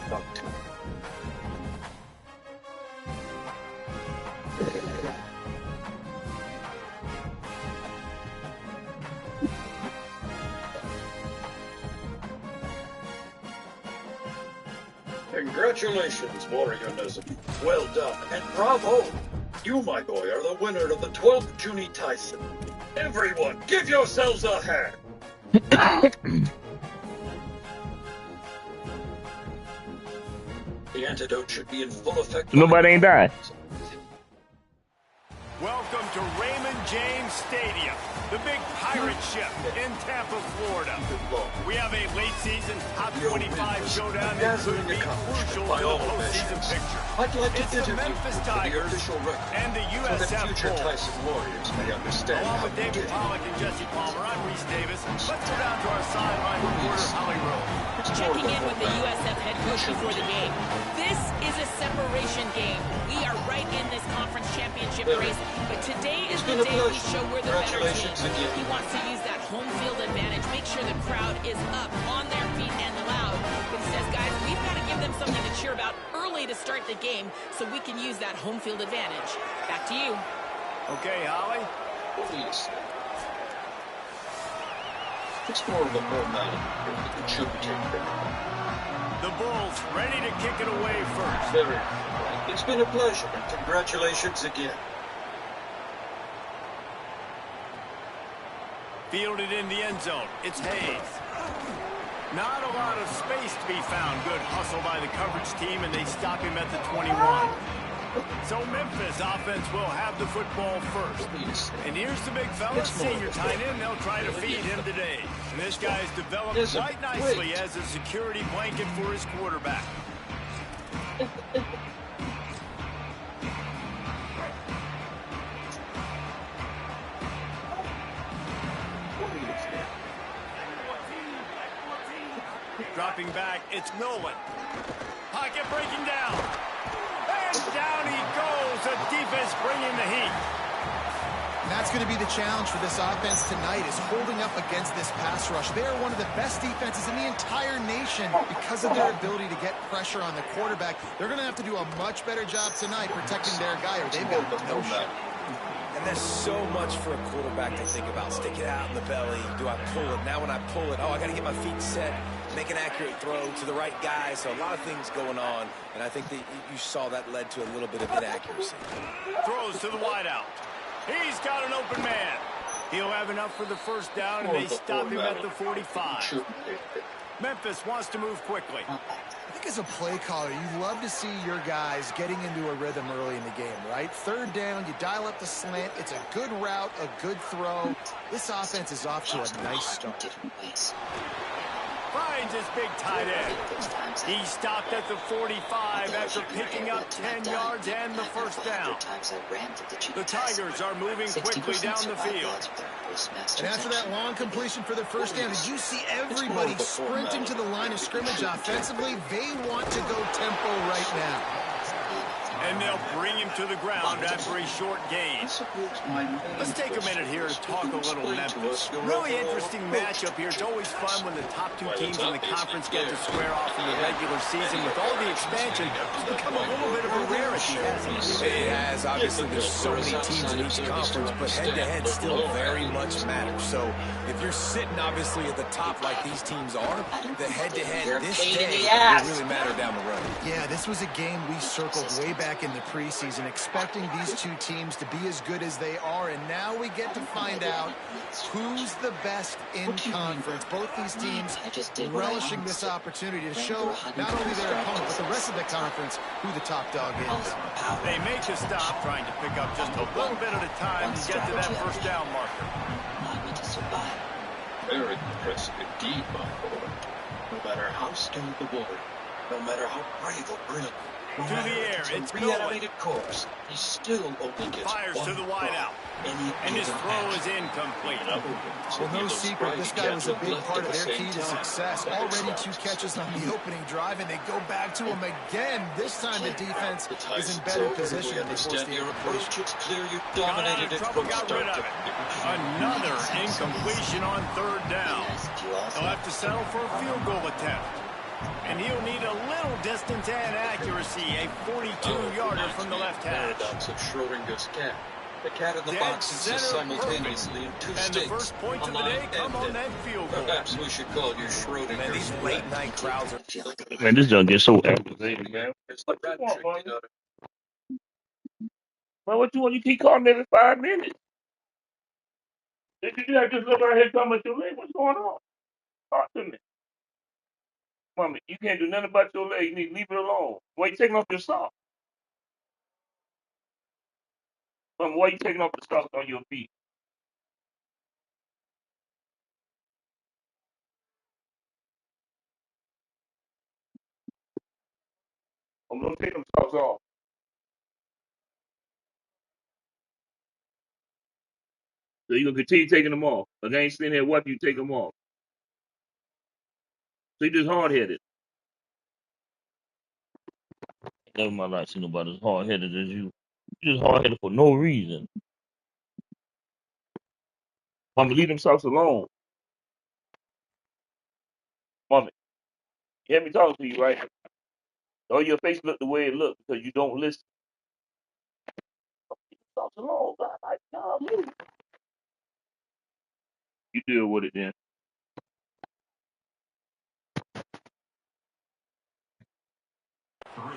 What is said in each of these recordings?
Fucked. Congratulations, Warriorism. Well done, and bravo! You, my boy, are the winner of the 12th Junie Tyson. Everyone, give yourselves a hand! The antidote should be in full effect. Nobody ain't died. Welcome to Raymond James Stadium, the big pirate ship in Tampa, Florida. We have a late season top 25 showdown that could be crucial to the postseason picture. I'd like to It's the interview Memphis for the Tigers official record, and the so that USF future Bulls. Tyson Warriors may understand Along how with David Pollock and Jesse Palmer, I'm Reese Davis. Let's go down to our sideline reporter, Holly Rowe. Checking in with the USF head coach before the game. This is a separation game. We are right in this conference championship race, but today is the day we show we're the better team. He wants to use that home field advantage, make sure the crowd is up, on their feet, and loud. But he says, guys, we've got to give them something to cheer about early to start the game so we can use that home field advantage. Back to you. Okay, Holly. Please. It's more of a formality than it should take. The Bulls ready to kick it away first. Very right. It's been a pleasure, and congratulations again. Fielded in the end zone. It's Hayes. Not a lot of space to be found. Good hustle by the coverage team, and they stop him at the 21. So Memphis offense will have the football first. And here's the big fella, senior tight end. They'll try to feed him today. And this guy's developed quite nicely as a security blanket for his quarterback. Dropping back, it's Nolan. Pocket breaking down. And down he goes. The defense bringing the heat. And that's going to be the challenge for this offense tonight, is holding up against this pass rush. They are one of the best defenses in the entire nation because of their ability to get pressure on the quarterback. They're going to have to do a much better job tonight protecting their guy, or they've got no shot. And there's so much for a quarterback to think about. Stick it out in the belly. Do I pull it? Now when I pull it, oh, I got to get my feet set, make an accurate throw to the right guy. So a lot of things going on, and I think that you saw that led to a little bit of inaccuracy. Throws to the wideout. He's got an open man. He'll have enough for the first down, and they stop him at the 45. Memphis wants to move quickly. I think as a play caller, you love to see your guys getting into a rhythm early in the game, right? Third down, you dial up the slant. It's a good route, a good throw. This offense is off to a nice start. Finds his big tight end. He stopped at the 45 after picking up 10 yards and the first down. The Tigers are moving quickly down the field. And after that long completion for the first down, did you see everybody sprinting to the line of scrimmage offensively? They want to go tempo right now. And they'll bring him to the ground after a short gain. Let's take a minute here to talk a little Memphis. Really interesting matchup here. It's always fun when the top two teams in the conference get to square off in the regular season. With all the expansion, it's become a little bit of a rarity, hasn't it? It has. Obviously, there's so many teams in each conference, but head-to-head still very much matters. So if you're sitting, obviously, at the top like these teams are, the head-to-head this day will really matter down the road. Yeah, this was a game we circled way back in the preseason, expecting these two teams to be as good as they are, and now we get to find out who's the best in conference. Both these teams relishing this opportunity to show not only their opponent, but the rest of the conference who the top dog is. They make a stop, trying to pick up just a little bit at a time to get to that first down marker. Very impressive indeed, my boy. No matter how skilled the warrior, no matter how brave or brilliant, To the air, it's reanimated corpse. He still only gets fires to the wideout. And his throw is incomplete. Well, no secret, this guy was a big part of their key to success. Already 2 catches on the opening drive, and they go back to him again. This time the defense is in better position than they forced the incompletion. It's clear you dominated it from start to Another incompletion on third down. He'll have to settle for a field goal attempt. And he'll need a little distance and accuracy. A 42-yarder from the left hash. Paradox of Schrodinger's cat. The cat in the box exists simultaneously in two states. And the first points of the day come on that field goal. Perhaps we should call you Schrodinger's. Man, these late-night crowds are... Man, this junk gets so aggravating, man. It's the rat trick, you know. Man, what you want? You keep calling every 5 minutes. Did you have just look right here talking about your leg? What's going on? Talk to me. Mommy, you can't do nothing about your leg. You need to leave it alone. Why you taking off your socks? Mommy, why you taking off the socks on your feet? I'm gonna take them socks off. So you gonna continue taking them off. But I ain't sitting here watching you take them off. So you just hard headed. Never mind, I see nobody as hard headed as you. You just hard headed for no reason. Mommy, leave them socks alone. Mommy, you hear me talking to you, right? Oh, your face look the way it look because you don't listen. Leave them socks alone. God, golly. You deal with it then.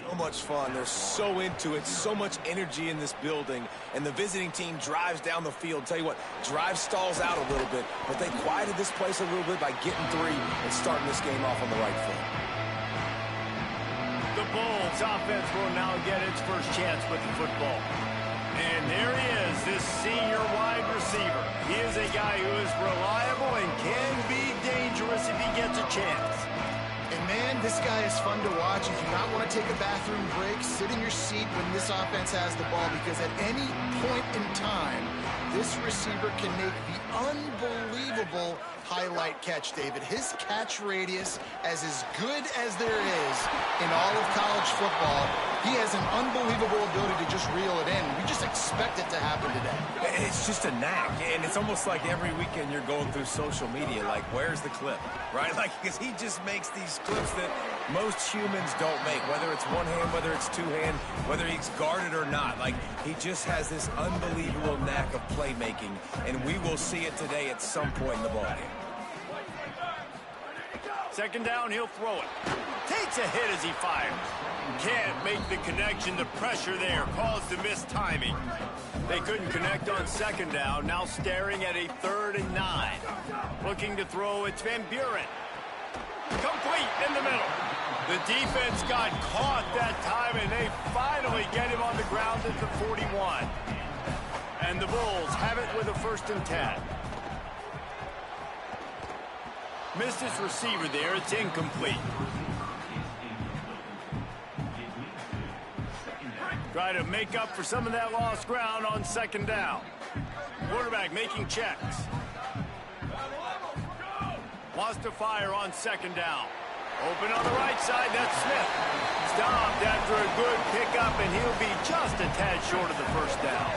So much fun. They're so into it. So much energy in this building. And the visiting team drives down the field. Tell you what, drive stalls out a little bit. But they quieted this place a little bit by getting 3 and starting this game off on the right foot. The Bulls offense will now get its first chance with the football. And there he is, this senior wide receiver. He is a guy who is reliable and can be dangerous if he gets a chance. And man, this guy is fun to watch. If you not want to take a bathroom break, sit in your seat when this offense has the ball, because at any point in time, this receiver can make the unbelievable highlight catch, David. His catch radius is as good as there is in all of college football. He has an unbelievable ability to just reel it in. We just expect it to happen today. It's just a knack, and it's almost like every weekend you're going through social media, like, where's the clip, right? Like, because he just makes these clips that most humans don't make, whether it's one hand, whether it's two hand, whether he's guarded or not. Like, he just has this unbelievable knack of playmaking, and we will see it today at some point in the ballgame. Second down, he'll throw it. Takes a hit as he fires. Can't make the connection. The pressure there caused the missed timing. They couldn't connect on second down. Now staring at a 3rd and 9. Looking to throw, it's Van Buren. Complete in the middle. The defense got caught that time, and they finally get him on the ground at the 41. And the Bulls have it with a 1st and 10. Missed his receiver there. It's incomplete. Try to make up for some of that lost ground on second down. Quarterback making checks. Wants to fire on second down. Open on the right side, that's Smith. Stopped after a good pickup, and he'll be just a tad short of the 1st down.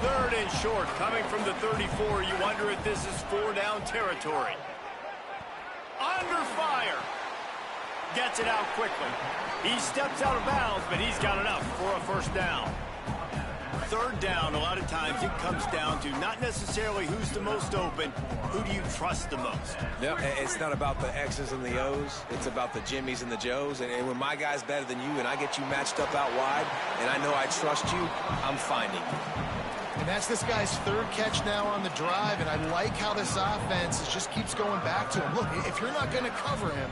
3rd and short, coming from the 34. You wonder if this is 4-down territory. Under fire. Gets it out quickly. He steps out of bounds, but he's got enough for a 1st down. 3rd down, a lot of times it comes down to not necessarily who's the most open, who do you trust the most? Yep, it's not about the X's and the O's. It's about the Jimmys and the Joes. And when my guy's better than you and I get you matched up out wide, and I know I trust you, I'm finding you. And that's this guy's 3rd catch now on the drive, and I like how this offense just keeps going back to him. Look, if you're not going to cover him,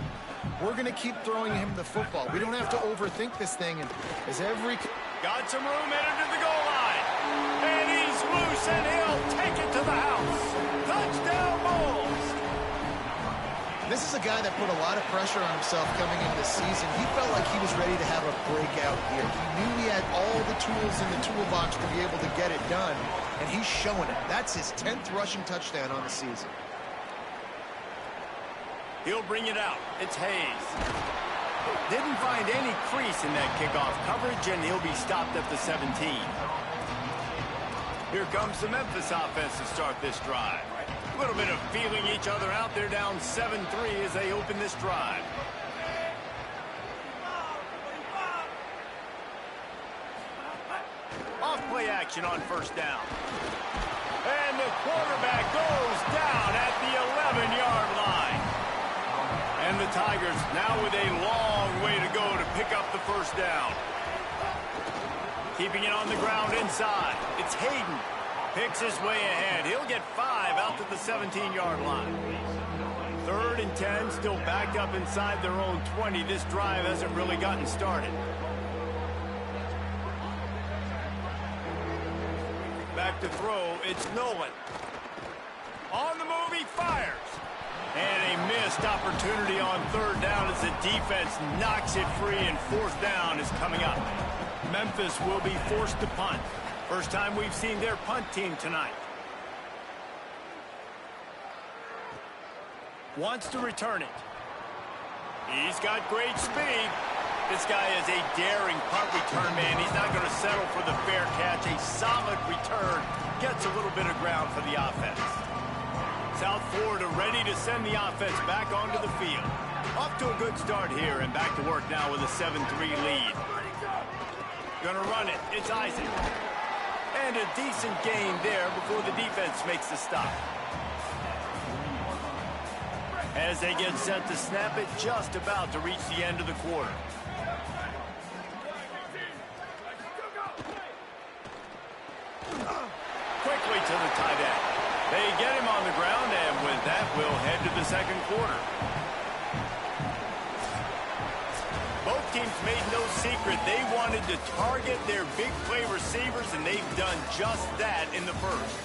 we're going to keep throwing him the football. We don't have to overthink this thing. And as every... Got some room headed to the goal line. And he's loose, and he'll take it to the house. Touchdown, Bulls. This is a guy that put a lot of pressure on himself coming into the season. He felt like he was ready to have a breakout year. He knew he had all the tools in the toolbox to be able to get it done, and he's showing it. That's his 10th rushing touchdown on the season. He'll bring it out. It's Hayes. Didn't find any crease in that kickoff coverage, and he'll be stopped at the 17. Here comes the Memphis offense to start this drive. A little bit of feeling each other out. They're down 7-3 as they open this drive. play action on first down. And the quarterback goes down at the 11-yard line. And the Tigers now with a long way to go to pick up the first down. Keeping it on the ground inside. It's Hayden. Picks his way ahead. He'll get 5 out to the 17-yard line. 3rd and 10, still backed up inside their own 20. This drive hasn't really gotten started. Back to throw, it's Nolan. On the move, he fires. And a missed opportunity on 3rd down as the defense knocks it free, and 4th down is coming up. Memphis will be forced to punt. First time we've seen their punt team tonight. Wants to return it. He's got great speed. This guy is a daring punt return man. He's not going to settle for the fair catch. A solid return. Gets a little bit of ground for the offense. South Florida ready to send the offense back onto the field. Off to a good start here and back to work now with a 7-3 lead. Gonna run it. It's Isaac. And a decent gain there before the defense makes the stop. As they get set to snap it, just about to reach the end of the quarter. Quickly to the tight end. They get him on the ground, and with that, we'll head to the second quarter. Both teams made no secret they wanted to target their big play receivers, and they've done just that in the first.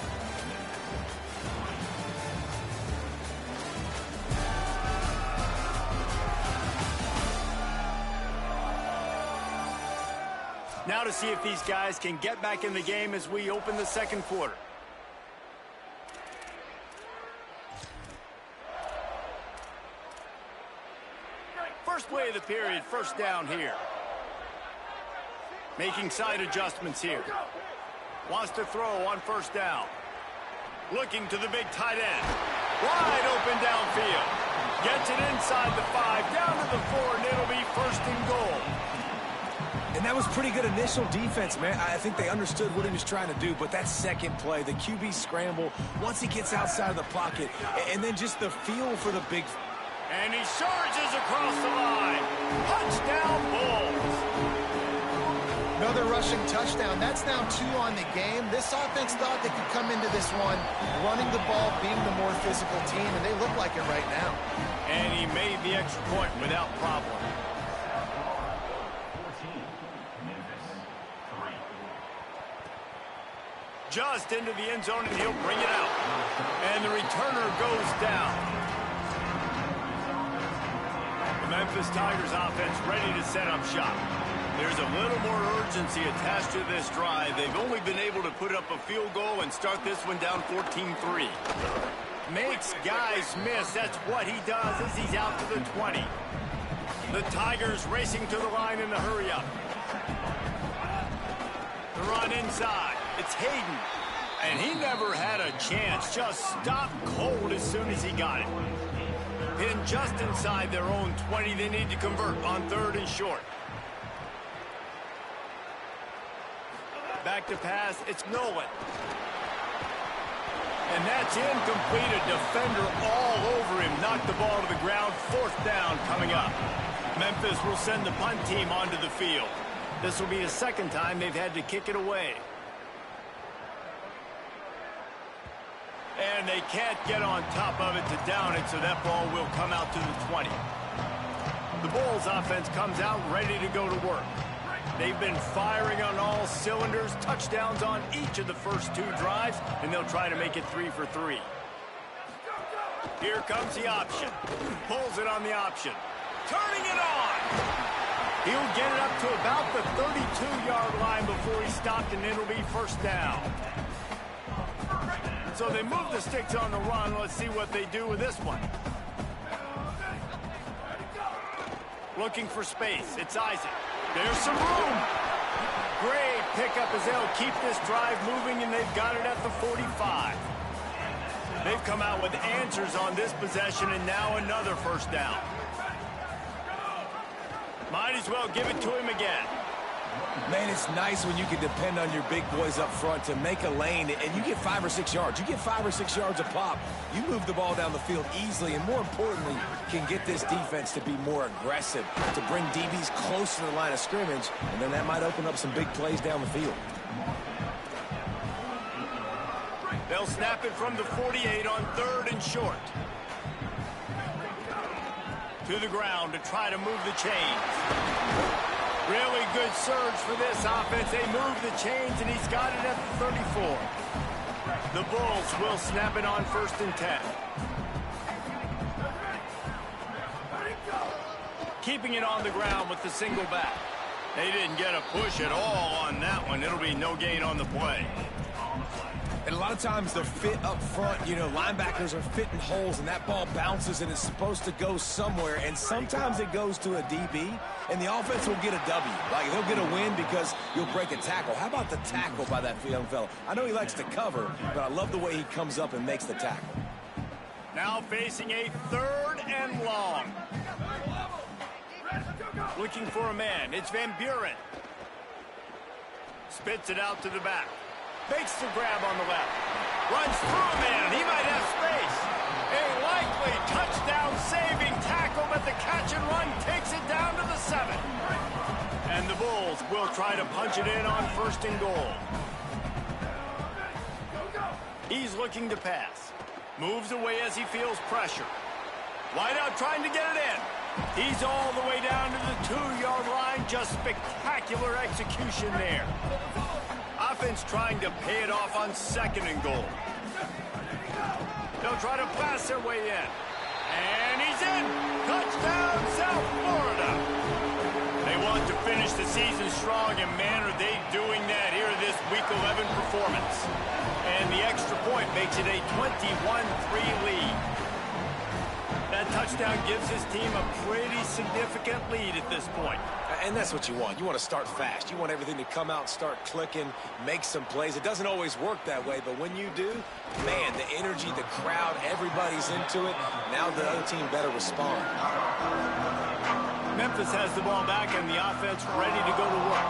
Now to see if these guys can get back in the game as we open the second quarter. First play of the period, first down here. Making side adjustments here. Wants to throw on first down. Looking to the big tight end. Wide open downfield. Gets it inside the 5, down to the 4, and it'll be first and goal. And that was pretty good initial defense, man. I think they understood what he was trying to do, but that second play, the QB scramble, once he gets outside of the pocket, and then just the feel for the big... And he charges across the line. Touchdown, Bulls. Another rushing touchdown. That's now 2 on the game. This offense thought they could come into this one running the ball, being the more physical team, and they look like it right now. And he made the extra point without problem. Just into the end zone, and he'll bring it out. And the returner goes down. The Memphis Tigers offense ready to set up shop. There's a little more urgency attached to this drive. They've only been able to put up a field goal and start this one down 14-3. Makes guys miss. That's what he does as he's out to the 20. The Tigers racing to the line in the hurry-up. The run inside. It's Hayden. And he never had a chance. Just stopped cold as soon as he got it. Pinned just inside their own 20. They need to convert on 3rd and short. Back to pass. It's Nolan. And that's incomplete. A defender all over him. Knocked the ball to the ground. 4th down coming up. Memphis will send the punt team onto the field. This will be the second time they've had to kick it away. And they can't get on top of it to down it, so that ball will come out to the 20. The Bulls offense comes out ready to go to work. They've been firing on all cylinders, touchdowns on each of the first 2 drives, and they'll try to make it 3 for 3. Here comes the option. Pulls it on the option. Turning it on. He'll get it up to about the 32-yard line before he stopped, and it'll be first down. So they move the sticks on the run. Let's see what they do with this one. Looking for space. It's Isaac. There's some room. Great pickup as they'll keep this drive moving, and they've got it at the 45. They've come out with answers on this possession, and now another first down. Might as well give it to him again. Man, it's nice when you can depend on your big boys up front to make a lane, and you get 5 or 6 yards. You get 5 or 6 yards a pop. You move the ball down the field easily, and more importantly, can get this defense to be more aggressive, to bring DBs close to the line of scrimmage, and then that might open up some big plays down the field. They'll snap it from the 48 on 3rd and short. To the ground to try to move the chains. Really good surge for this offense. They move the chains, and he's got it at the 34. The Bulls will snap it on 1st and 10. Keeping it on the ground with the single back. They didn't get a push at all on that one. It'll be no gain on the play. And a lot of times the fit up front, you know, linebackers are fitting holes, and that ball bounces, and it's supposed to go somewhere. And sometimes it goes to a DB, and the offense will get a W. Like, they'll get a win because you'll break a tackle. How about the tackle by that young fella? I know he likes to cover, but I love the way he comes up and makes the tackle. Now facing a 3rd and long. Looking for a man. It's Van Buren. Spits it out to the back. Makes the grab on the left. Runs through a man. He might have space. A likely touchdown-saving tackle, but the catch and run takes it down to the 7. And the Bulls will try to punch it in on 1st and goal. He's looking to pass. Moves away as he feels pressure. Wide out trying to get it in. He's all the way down to the 2-yard line. Just spectacular execution there. Offense trying to pay it off on 2nd and goal. They'll try to pass their way in. And he's in. Touchdown, South Florida. They want to finish the season strong, and man, are they doing that here in this Week 11 performance. And the extra point makes it a 21-3 lead. That touchdown gives his team a pretty significant lead at this point. And that's what you want. You want to start fast. You want everything to come out and start clicking, make some plays. It doesn't always work that way, but when you do, man, the energy, the crowd, everybody's into it. Now the other team better respond. Memphis has the ball back and the offense ready to go to work.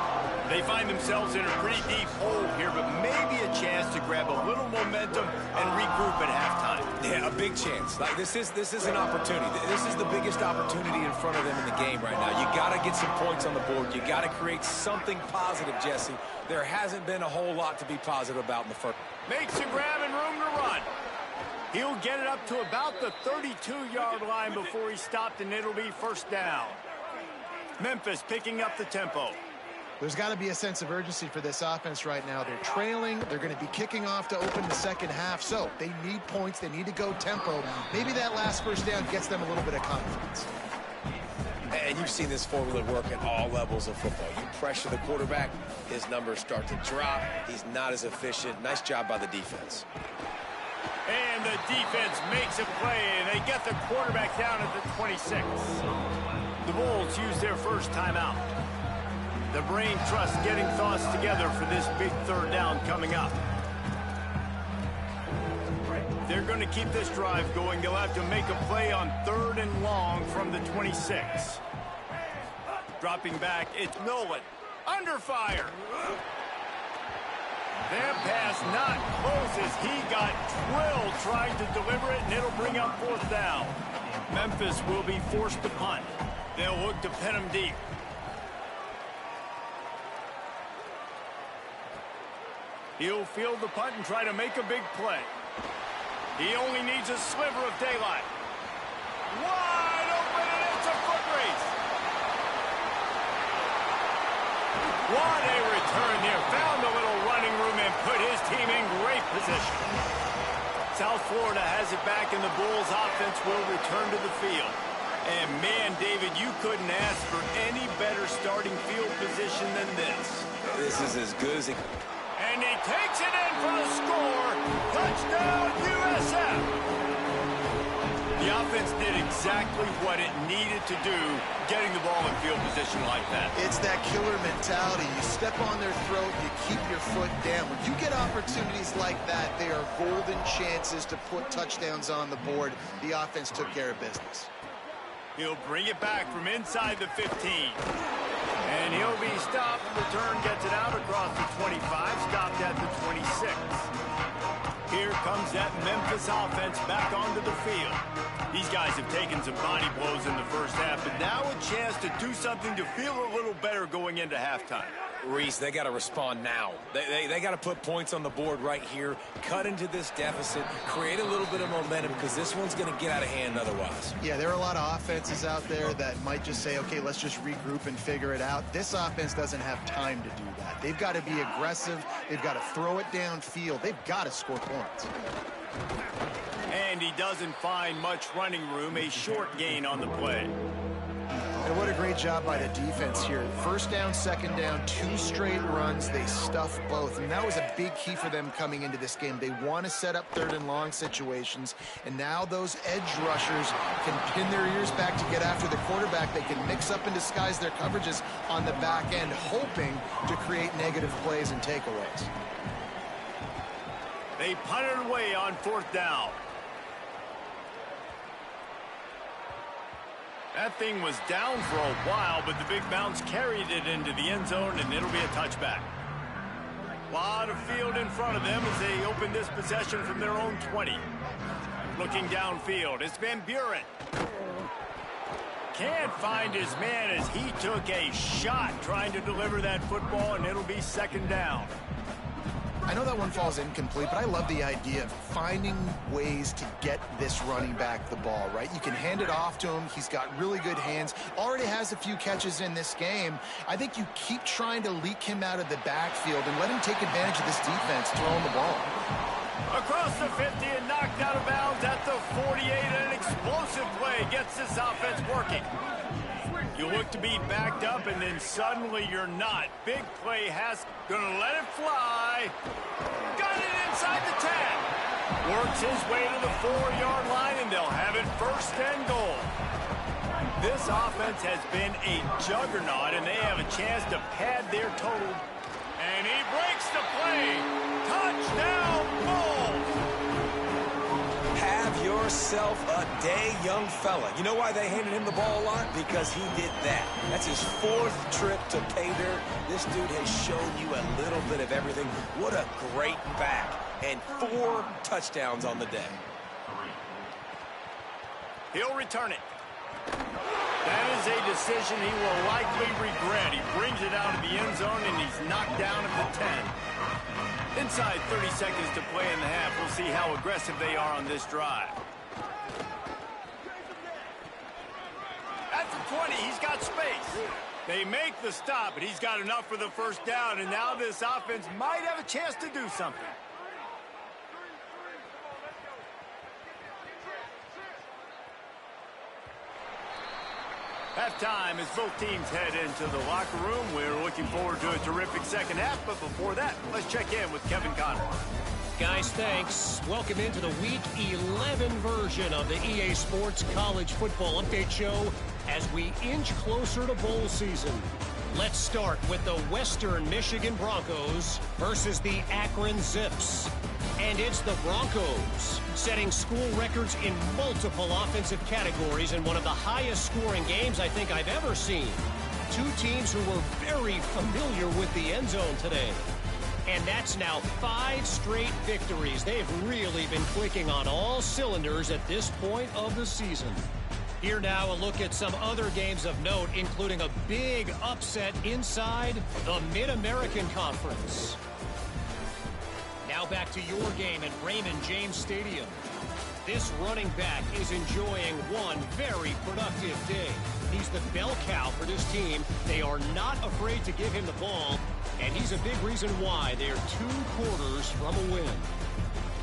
They find themselves in a pretty deep hole here, but maybe a chance to grab a little momentum and regroup at halftime. Yeah, a big chance. Like this is an opportunity. This is the biggest opportunity in front of them in the game right now. You got to get some points on the board. You got to create something positive, Jesse. There hasn't been a whole lot to be positive about in the first. Makes a grab and room to run. He'll get it up to about the 32-yard line before he's stopped, and it'll be 1st down. Memphis picking up the tempo. There's got to be a sense of urgency for this offense right now. They're trailing. They're going to be kicking off to open the 2nd half. So they need points. They need to go tempo. Maybe that last 1st down gets them a little bit of confidence. And you've seen this formula work at all levels of football. You pressure the quarterback, his numbers start to drop. He's not as efficient. Nice job by the defense. And the defense makes a play, and they get the quarterback down at the 26. The Bulls use their first timeout. The brain trust getting thoughts together for this big 3rd down coming up. They're going to keep this drive going. They'll have to make a play on 3rd and long from the 26. Dropping back, it's Nolan. Under fire. That pass not close as he got drilled trying to deliver it, and it'll bring up 4th down. Memphis will be forced to punt. They'll look to pin him deep. He'll field the punt and try to make a big play. He only needs a sliver of daylight. Wide open, and it's a foot race. What a return there. Found a little running room and put his team in great position. South Florida has it back, and the Bulls offense will return to the field. And man, David, you couldn't ask for any better starting field position than this. This is as good as it. And he takes it in for the score. Touchdown, USF. The offense did exactly what it needed to do, getting the ball in field position like that. It's that killer mentality. You step on their throat, you keep your foot down. When you get opportunities like that, they are golden chances to put touchdowns on the board. The offense took care of business. He'll bring it back from inside the 15. And he'll be stopped. Return gets it out across the 25, stopped at the 26. Here comes that Memphis offense back onto the field. These guys have taken some body blows in the first half, but now a chance to do something to feel a little better going into halftime. Reese, they got to respond now. They got to put points on the board right here, cut into this deficit, create a little bit of momentum, because this one's going to get out of hand otherwise. Yeah, there are a lot of offenses out there that might just say, okay, let's just regroup and figure it out. This offense doesn't have time to do that. They've got to be aggressive. They've got to throw it downfield. They've got to score points. And he doesn't find much running room, a short gain on the play. And what a great job by the defense here. First down, second down, 2 straight runs. They stuffed both. And that was a big key for them coming into this game. They want to set up 3rd and long situations. And now those edge rushers can pin their ears back to get after the quarterback. They can mix up and disguise their coverages on the back end, hoping to create negative plays and takeaways. They punted away on 4th down. That thing was down for a while, but the big bounce carried it into the end zone, and it'll be a touchback. A lot of field in front of them as they open this possession from their own 20. Looking downfield, it's Van Buren. Can't find his man as he took a shot trying to deliver that football, and it'll be 2nd down. I know that one falls incomplete, but I love the idea of finding ways to get this running back the ball, right? You can hand it off to him. He's got really good hands. Already has a few catches in this game. I think you keep trying to leak him out of the backfield and let him take advantage of this defense throwing the ball. Across the 50 and knocked out of bounds at the 48. An explosive play gets this offense working. You look to be backed up, and then suddenly you're not. Big play has gonna let it fly. Got it inside the 10. Works his way to the 4-yard line, and they'll have it 1st and goal. This offense has been a juggernaut, and they have a chance to pad their total. And he breaks the play. Touchdown, Bulls! Have yourself a day, young fella. You know why they handed him the ball a lot? Because he did that. That's his 4th trip to pay dirt. This dude has shown you a little bit of everything. What a great back. And 4 touchdowns on the day. He'll return it. That is a decision he will likely regret. He brings it out of the end zone, and he's knocked down at the 10. Inside 30 seconds to play in the half. We'll see how aggressive they are on this drive. At the 20, he's got space. They make the stop, but he's got enough for the 1st down, and now this offense might have a chance to do something. Halftime as both teams head into the locker room. We're looking forward to a terrific 2nd half, but before that, let's check in with Kevin Conner. Guys, thanks. Welcome into the Week 11 version of the EA Sports College Football Update Show as we inch closer to bowl season. Let's start with the Western Michigan Broncos versus the Akron Zips. And it's the Broncos, setting school records in multiple offensive categories in one of the highest scoring games I think I've ever seen. 2 teams who were very familiar with the end zone today. And that's now 5 straight victories. They've really been clicking on all cylinders at this point of the season. Here now, a look at some other games of note, including a big upset inside the Mid-American Conference. Now back to your game at Raymond James Stadium. This running back is enjoying one very productive day. He's the bell cow for this team. They are not afraid to give him the ball, and he's a big reason why they're 2 quarters from a win.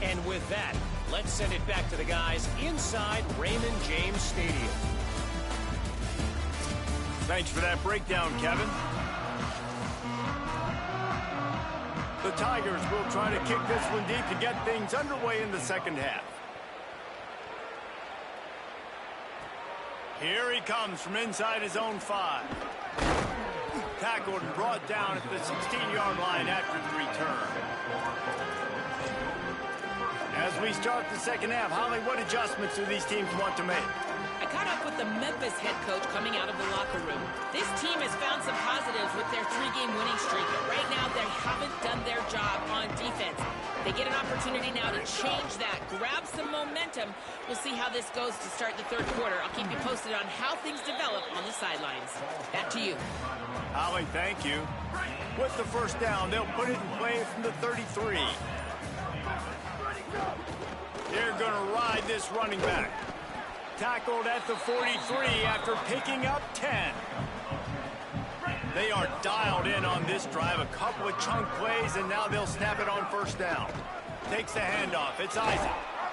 And with that, let's send it back to the guys inside Raymond James Stadium. Thanks for that breakdown, Kevin. The Tigers will try to kick this one deep to get things underway in the 2nd half. Here he comes from inside his own 5. Tackled and brought down at the 16-yard line after the return. As we start the 2nd half, Holly, what adjustments do these teams want to make? I caught up with the Memphis head coach coming out of the locker room. This team has found some positive Chargers with their 3-game winning streak, but right now they haven't done their job on defense. They get an opportunity now to change that, grab some momentum. We'll see how this goes to start the third quarter. I'll keep you posted on how things develop on the sidelines. Back to you. Holly, thank you. With the first down, they'll put it in play from the 33. They're going to ride this running back. Tackled at the 43 after picking up 10. They are dialed in on this drive. A couple of chunk plays, and now they'll snap it on first down. Takes the handoff. It's Isaac.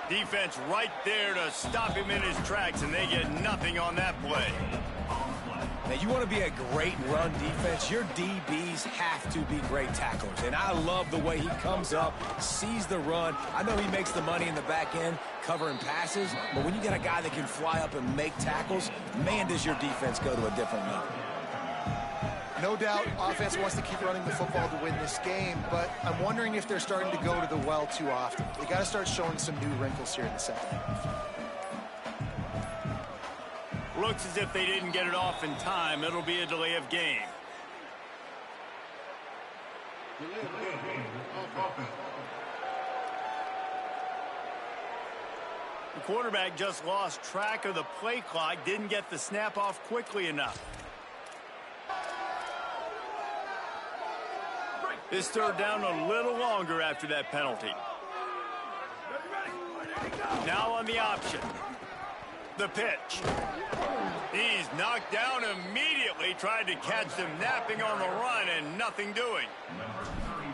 Defense right there to stop him in his tracks, and they get nothing on that play. Now, you want to be a great run defense, your DBs have to be great tacklers. And I love the way he comes up, sees the run. I know he makes the money in the back end covering passes, but when you got a guy that can fly up and make tackles, man, does your defense go to a different level. No doubt, offense wants to keep running the football to win this game, but I'm wondering if they're starting to go to the well too often. They got to start showing some new wrinkles here in the second half. Looks as if they didn't get it off in time. It'll be a delay of game. The quarterback just lost track of the play clock, didn't get the snap off quickly enough. This third down a little longer after that penalty. Now on the option. The pitch. He's knocked down immediately, tried to catch them napping on the run and nothing doing.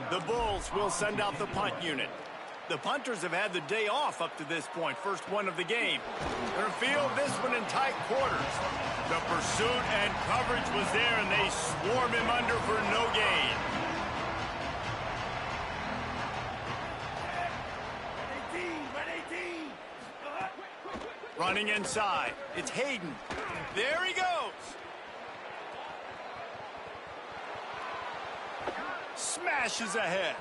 The Bulls will send out the punt unit. The punters have had the day off up to this point, first one of the game. They'll field this one in tight quarters. The pursuit and coverage was there, and they swarm him under for no gain. Running inside. It's Hayden. There he goes. Smashes ahead.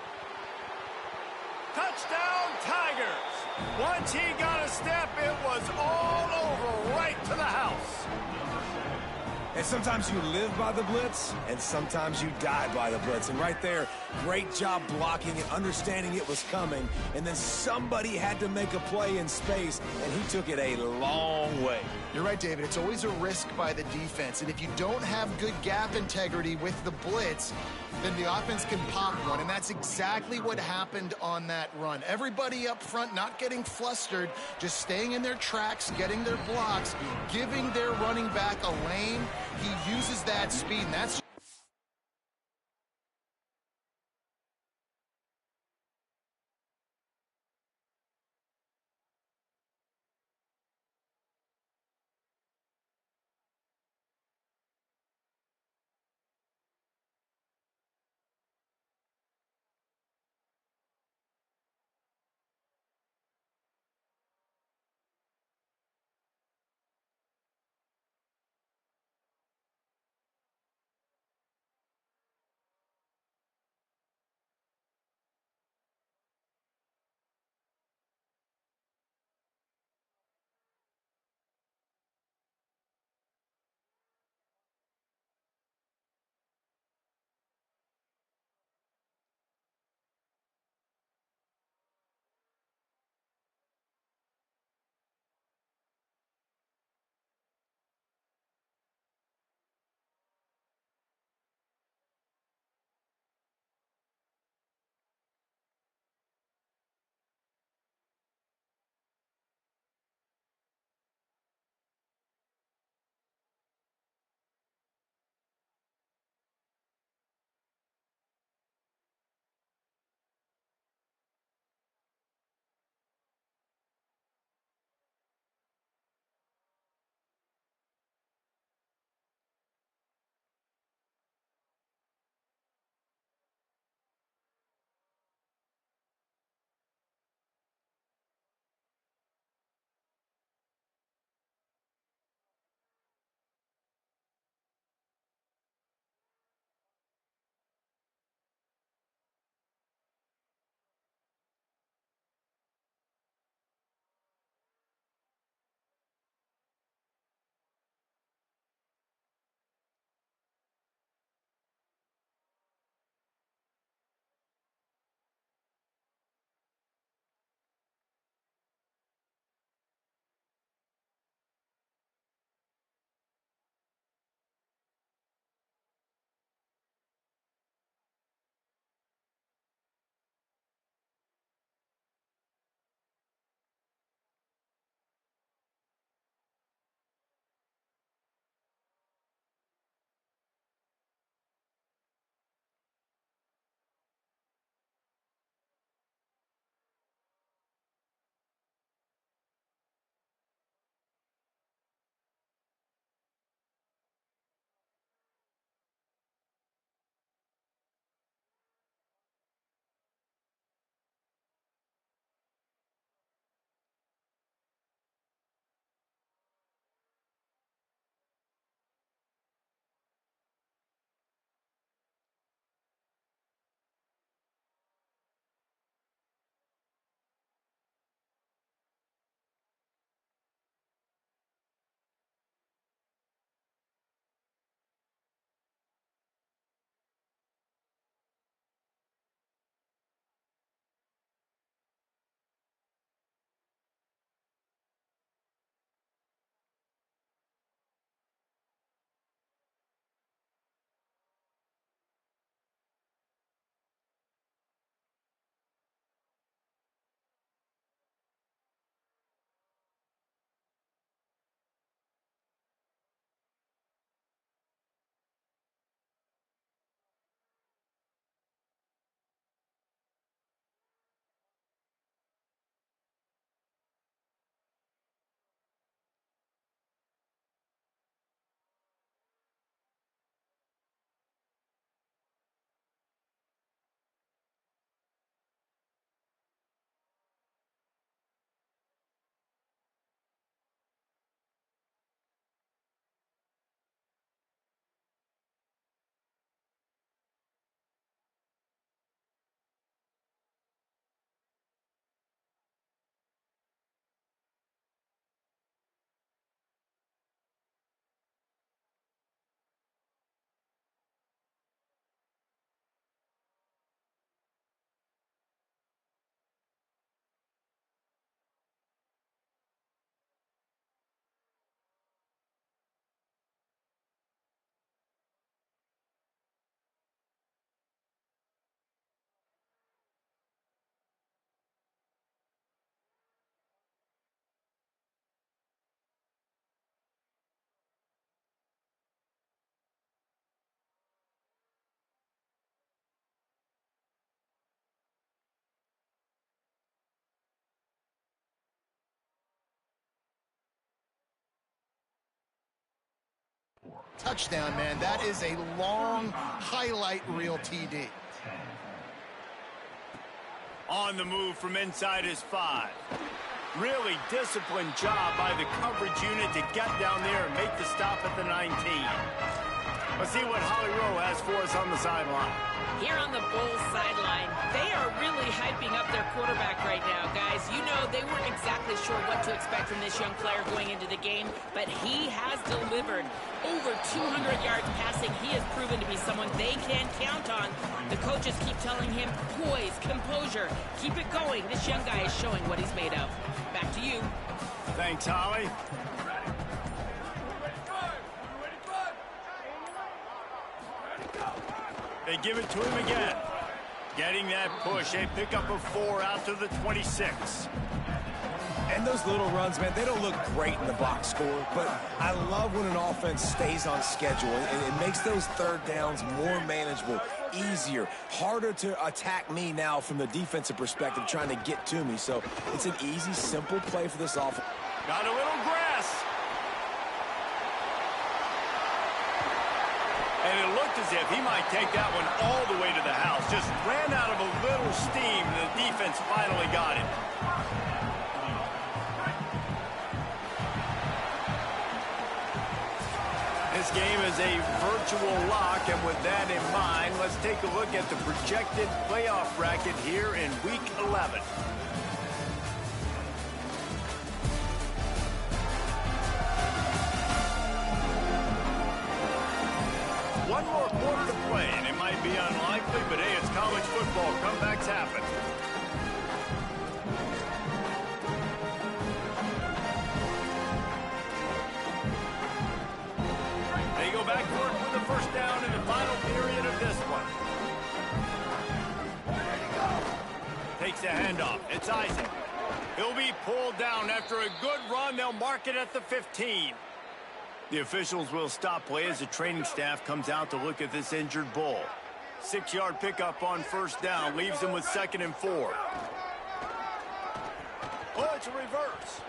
Touchdown, Tigers. Once he got a step, it was all over, right to the house. And sometimes you live by the blitz, and sometimes you die by the blitz. And right there, great job blocking it, understanding it was coming. And then somebody had to make a play in space, and he took it a long way. You're right, David. It's always a risk by the defense. And if you don't have good gap integrity with the blitz, then the offense can pop one, and that's exactly what happened on that run. Everybody up front not getting flustered, just staying in their tracks, getting their blocks, giving their running back a lane. He uses that speed, and that's touchdown, man. That is a long highlight reel TD. On the move from inside his 5. Really disciplined job by the coverage unit to get down there and make the stop at the 19. Let's see what Holly Rowe has for us on the sideline. Here on the Bulls sideline, they are really hyping up their quarterback right now, guys. You know, they weren't exactly sure what to expect from this young player going into the game, but he has delivered over 200 yards passing. He has proven to be someone they can count on. The coaches keep telling him, poise, composure, keep it going. This young guy is showing what he's made of. Back to you. Thanks, Holly. They give it to him again. Getting that push. A pickup of 4 out to the 26. And those little runs, man, they don't look great in the box score, but I love when an offense stays on schedule, and it makes those third downs more manageable, easier, harder to attack me now from the defensive perspective, trying to get to me. So it's an easy, simple play for this offense. Got a little grass. And it looked as if he might take that one all the way to the house. Just ran out of a little steam, and the defense finally got him. This game is a virtual lock, and with that in mind, let's take a look at the projected playoff bracket here in Week 11. One more quarter to play, and it might be unlikely, but hey, it's college football. Comebacks happen. They go back for it for the first down in the final period of this one. Takes a handoff. It's Isaac. He'll be pulled down after a good run. They'll mark it at the 15. The officials will stop play as the training staff comes out to look at this injured bull. 6-yard pickup on first down leaves him with 2nd and 4. Oh, it's a reverse.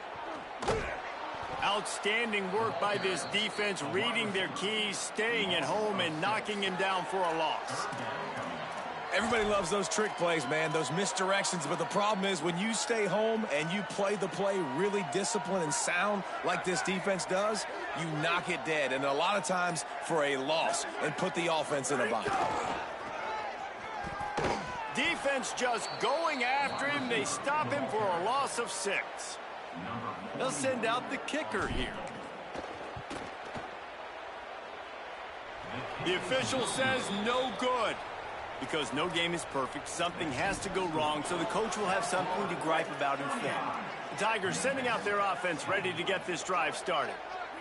Outstanding work by this defense, reading their keys, staying at home, and knocking him down for a loss. Everybody loves those trick plays, man, those misdirections, but the problem is when you stay home and you play the play really disciplined and sound like this defense does, you knock it dead, and a lot of times for a loss, and put the offense in a bind. Defense just going after him. They stop him for a loss of 6. They'll send out the kicker here. The official says no good. Because no game is perfect, something has to go wrong, so the coach will have something to gripe about in film. The Tigers sending out their offense ready to get this drive started.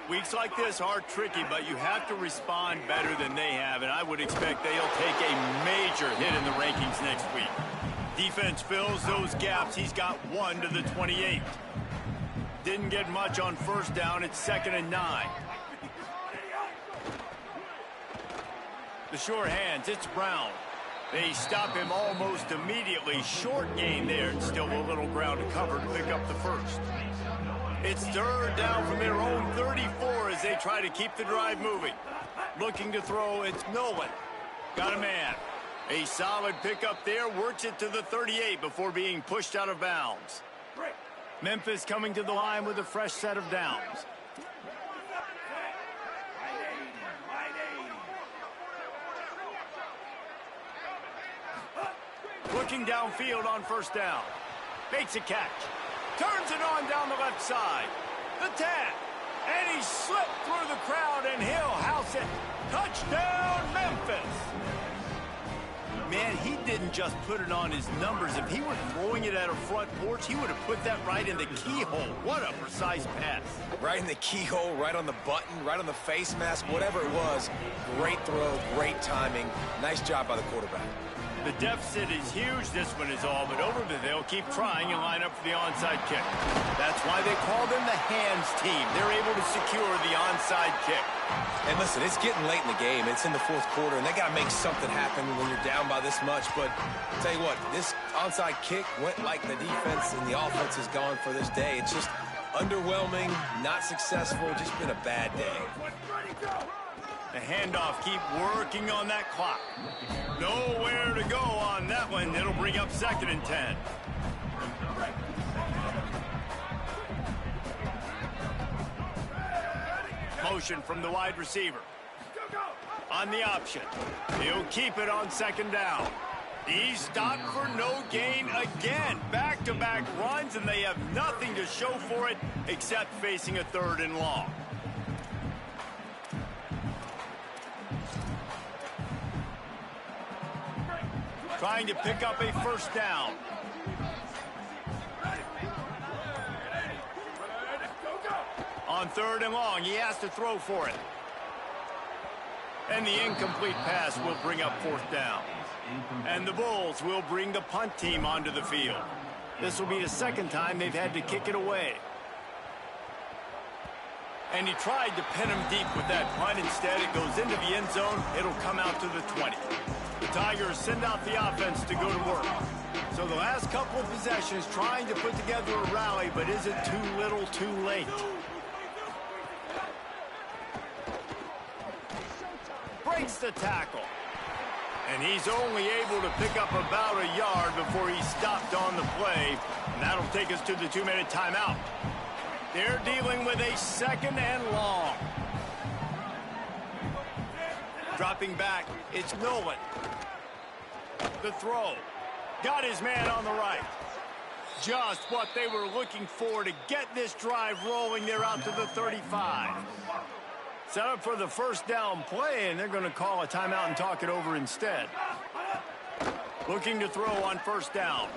Weeks like this are tricky, but you have to respond better than they have, and I would expect they'll take a major hit in the rankings next week. Defense fills those gaps. He's got 1 to the 28. Didn't get much on first down. It's 2nd and 9. The sure hands, it's Brown. They stop him almost immediately. Short gain there, and still a little ground to cover to pick up the first. It's 3rd down from their own 34 as they try to keep the drive moving. Looking to throw, it's Nolan. Got a man. A solid pickup there, works it to the 38 before being pushed out of bounds. Memphis coming to the line with a fresh set of downs. Looking downfield on first down. Makes a catch. Turns it on down the left side. The tap. And he slipped through the crowd, and he'll house it. Touchdown, Memphis. Man, he didn't just put it on his numbers. If he were throwing it at a front porch, he would have put that right in the keyhole. What a precise pass. Right in the keyhole, right on the button, right on the face mask, whatever it was. Great throw, great timing. Nice job by the quarterback. The deficit is huge, this one is all, but over there they'll keep trying and line up for the onside kick. That's why they call them the hands team. They're able to secure the onside kick. And listen, it's getting late in the game. It's in the 4th quarter, and they got to make something happen when you're down by this much. But I'll tell you what, this onside kick went like the defense and the offense is gone for this day. It's just underwhelming, not successful, just been a bad day. The handoff, keep working on that clock. Nowhere to go on that one. It'll bring up 2nd and 10. Motion from the wide receiver. On the option. He'll keep it on 2nd down. He's stopped for no gain again. Back-to-back runs, and they have nothing to show for it except facing a 3rd and long. Trying to pick up a 1st down. On 3rd and long, he has to throw for it. And the incomplete pass will bring up 4th down. And the Bulls will bring the punt team onto the field. This will be the 2nd time they've had to kick it away. And he tried to pin him deep with that punt. Instead, it goes into the end zone. It'll come out to the 20. The Tigers send out the offense to go to work. So the last couple of possessions trying to put together a rally, but is it too little too late? Breaks the tackle. And he's only able to pick up about a yard before he stopped on the play. And that'll take us to the 2-minute timeout. They're dealing with a 2nd and long. Dropping back, it's Nolan. The throw. Got his man on the right. Just what they were looking for to get this drive rolling. They're out to the 35. Set up for the 1st down play, and they're going to call a timeout and talk it over instead. Looking to throw on 1st down.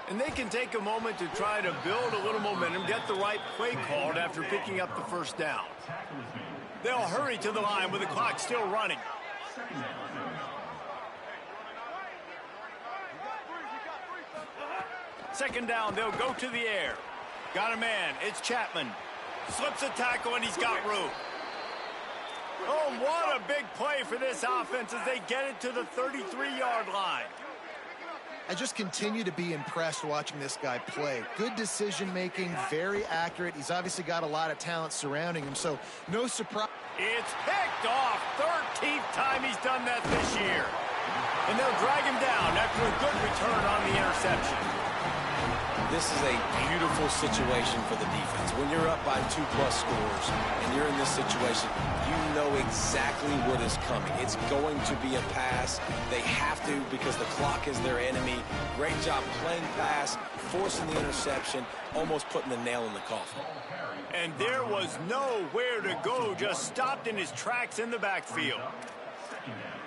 And they can take a moment to try to build a little momentum, get the right play called after picking up the 1st down. They'll hurry to the line with the clock still running. Second down, they'll go to the air. Got a man, it's Chapman. Slips a tackle, and he's got room. Oh, what a big play for this offense as they get it to the 33-yard line. I just continue to be impressed watching this guy play. Good decision-making, very accurate. He's obviously got a lot of talent surrounding him, so no surprise. It's picked off. 13th time he's done that this year. And they'll drag him down after a good return on the interception. This is a beautiful situation for the defense. When you're up by 2+ scores and you're in this situation, you know exactly what is coming. It's going to be a pass. They have to because the clock is their enemy. Great job playing pass, forcing the interception, almost putting the nail in the coffin. And there was nowhere to go, just stopped in his tracks in the backfield.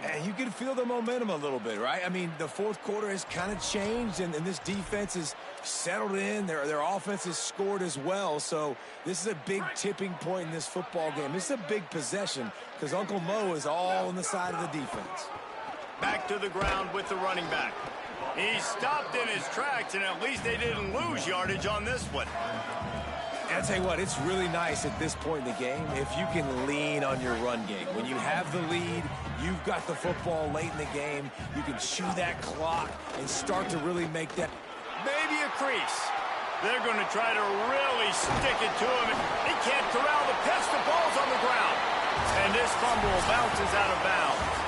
And you can feel the momentum a little bit, right? I mean, the 4th quarter has kind of changed, and this defense is settled in. Their offense has scored as well. So this is a big tipping point in this football game. This is a big possession because Uncle Mo is all on the side of the defense. Back to the ground with the running back. He stopped in his tracks, and at least they didn't lose yardage on this one. And I'll tell you what, it's really nice at this point in the game if you can lean on your run game. When you have the lead, you've got the football late in the game, you can chew that clock and start to really make that. Maybe a crease. They're going to try to really stick it to him. He can't corral the pitch. The ball's on the ground. And this fumble bounces out of bounds.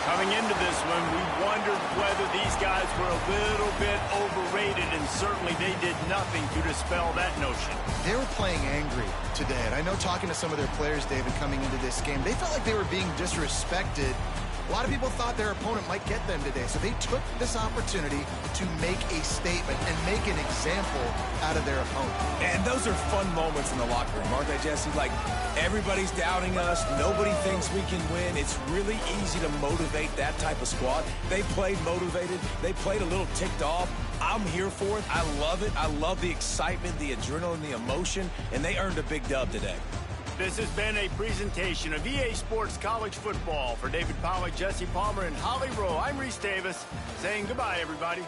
Coming into this one, we wondered whether these guys were a little bit overrated, and certainly they did nothing to dispel that notion. They were playing angry today, and I know talking to some of their players, David, coming into this game, they felt like they were being disrespected. A lot of people thought their opponent might get them today, so they took this opportunity to make a statement and make an example out of their opponent. And those are fun moments in the locker room, aren't they, Jesse? Like, everybody's doubting us. Nobody thinks we can win. It's really easy to motivate that type of squad. They played motivated. They played a little ticked off. I'm here for it. I love it. I love the excitement, the adrenaline, the emotion, and they earned a big dub today. This has been a presentation of EA Sports College Football. For David Pollack, Jesse Palmer, and Holly Rowe, I'm Reese Davis saying goodbye, everybody.